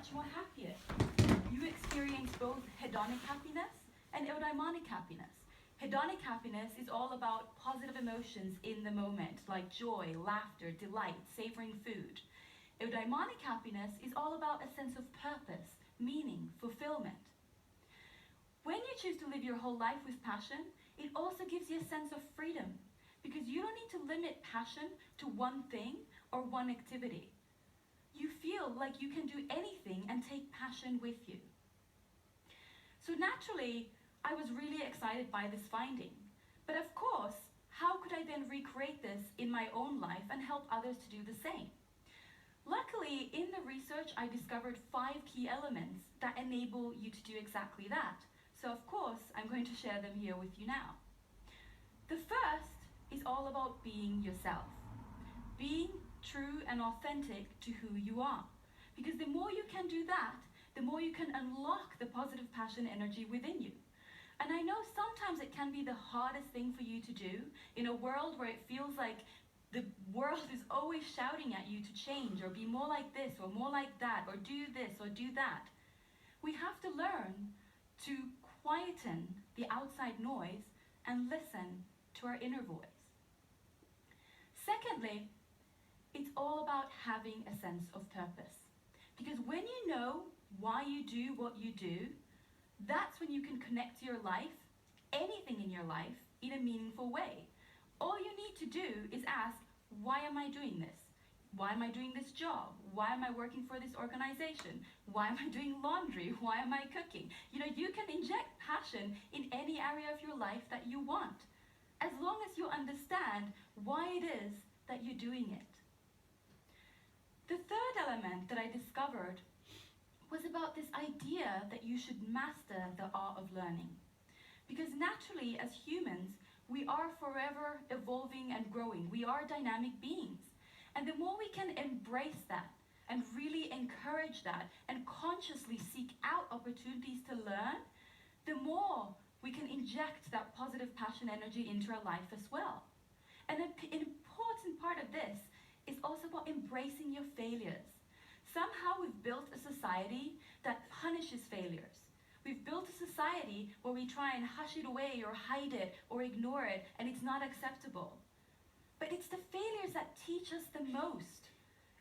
much more happier. You experience both hedonic happiness and eudaimonic happiness. Hedonic happiness is all about positive emotions in the moment, like joy, laughter, delight, savoring food. Eudaimonic happiness is all about a sense of purpose, meaning, fulfillment. When you choose to live your whole life with passion, it also gives you a sense of freedom, because you don't need to limit passion to one thing or one activity. You feel like you can do anything and take passion with you. So naturally, I was really excited by this finding. But of course, how could I then recreate this in my own life and help others to do the same? Luckily, in the research, I discovered 5 key elements that enable you to do exactly that. So of course, I'm going to share them here with you now. The first is all about being yourself. Being true and authentic to who you are. Because the more you can do that, the more you can unlock the positive passion energy within you. And I know sometimes it can be the hardest thing for you to do in a world where it feels like the world is always shouting at you to change or be more like this or more like that or do this or do that. We have to learn to quieten the outside noise and listen to our inner voice. Secondly, it's all about having a sense of purpose. Because when you know why you do what you do, that's when you can connect to your life, anything in your life, in a meaningful way. All you need to do is ask, why am I doing this? Why am I doing this job? Why am I working for this organization? Why am I doing laundry? Why am I cooking? You can inject passion in any area of your life that you want, as long as you understand why it is that you're doing it. The third element that I discovered was about this idea that you should master the art of learning. Because naturally, as humans, we are forever evolving and growing. We are dynamic beings. And the more we can embrace that and really encourage that and consciously seek out opportunities to learn, the more we can inject that positive passion energy into our life as well. And an important part of this is also about embracing your failures. Somehow we've built a society that punishes failures. We've built a society where we try and hush it away or hide it or ignore it, and it's not acceptable. But it's the failures that teach us the most.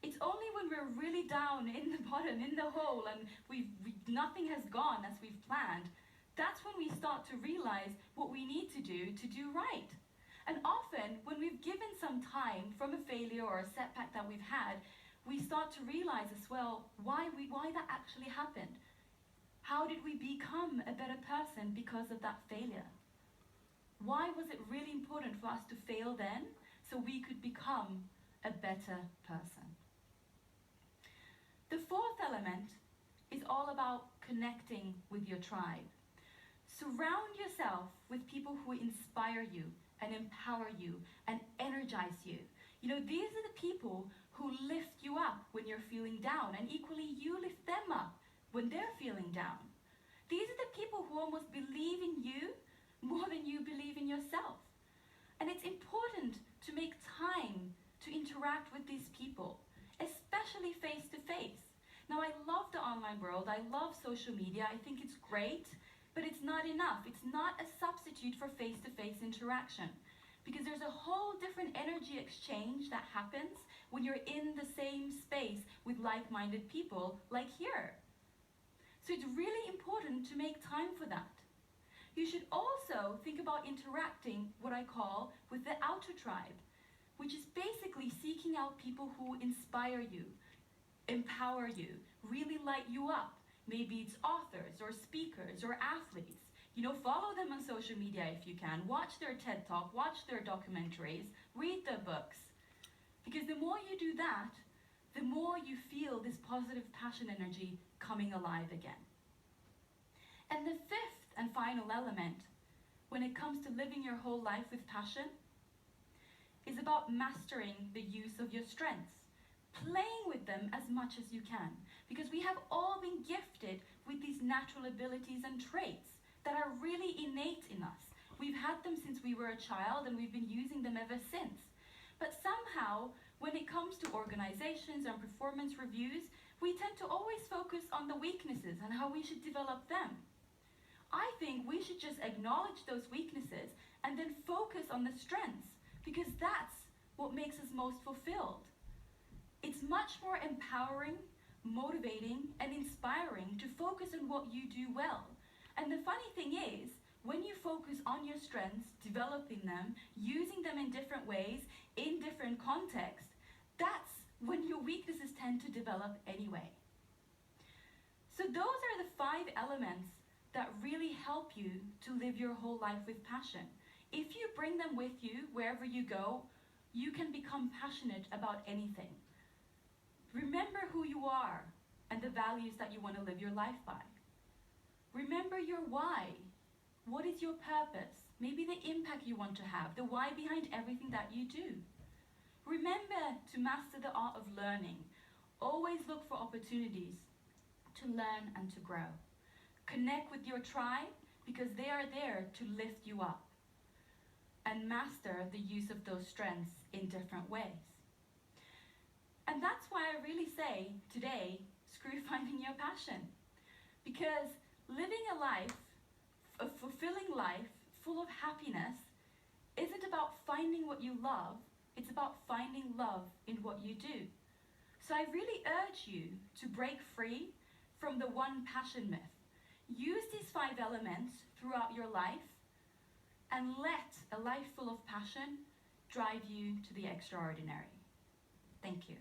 It's only when we're really down in the bottom, in the hole, and nothing has gone as we've planned, that's when we start to realize what we need to do right. And often, when we've given some time from a failure or a setback that we've had, we start to realize as well why that actually happened. How did we become a better person because of that failure? Why was it really important for us to fail then so we could become a better person? The fourth element is all about connecting with your tribe. Surround yourself with people who inspire you and empower you and energize you. These are the people who lift you up when you're feeling down, and equally you lift them up when they're feeling down. These are the people who almost believe in you more than you believe in yourself. And it's important to make time to interact with these people, especially face to face. Now, I love the online world. I love social media. I think it's great, but it's not enough. It's not a substitute for face-to-face interaction, because there's a whole different energy exchange that happens when you're in the same space with like-minded people, like here. So it's really important to make time for that. You should also think about interacting, what I call, with the outer tribe, which is basically seeking out people who inspire you, empower you, really light you up. Maybe it's authors or speakers or athletes. Follow them on social media if you can. Watch their TED Talk, watch their documentaries, read their books. Because the more you do that, the more you feel this positive passion energy coming alive again. And the fifth and final element, when it comes to living your whole life with passion, is about mastering the use of your strengths, playing with them as much as you can, because we have all been gifted with these natural abilities and traits that are really innate in us. We've had them since we were a child, and we've been using them ever since. But somehow, when it comes to organizations and performance reviews, we tend to always focus on the weaknesses and how we should develop them. I think we should just acknowledge those weaknesses and then focus on the strengths, because that's what makes us most fulfilled. It's much more empowering, motivating, and inspiring to focus on what you do well. And the funny thing is, when you focus on your strengths, developing them, using them in different ways, in different contexts, that's when your weaknesses tend to develop anyway. So those are the 5 elements that really help you to live your whole life with passion. If you bring them with you wherever you go, you can become passionate about anything. Remember who you are and the values that you want to live your life by. Remember your why. What is your purpose? Maybe the impact you want to have, the why behind everything that you do. Remember to master the art of learning. Always look for opportunities to learn and to grow. Connect with your tribe, because they are there to lift you up. And master the use of those strengths in different ways. And that's why I really say today, screw finding your passion. Because living a life, a fulfilling life, full of happiness, isn't about finding what you love, it's about finding love in what you do. So I really urge you to break free from the one passion myth. Use these 5 elements throughout your life and let a life full of passion drive you to the extraordinary. Thank you.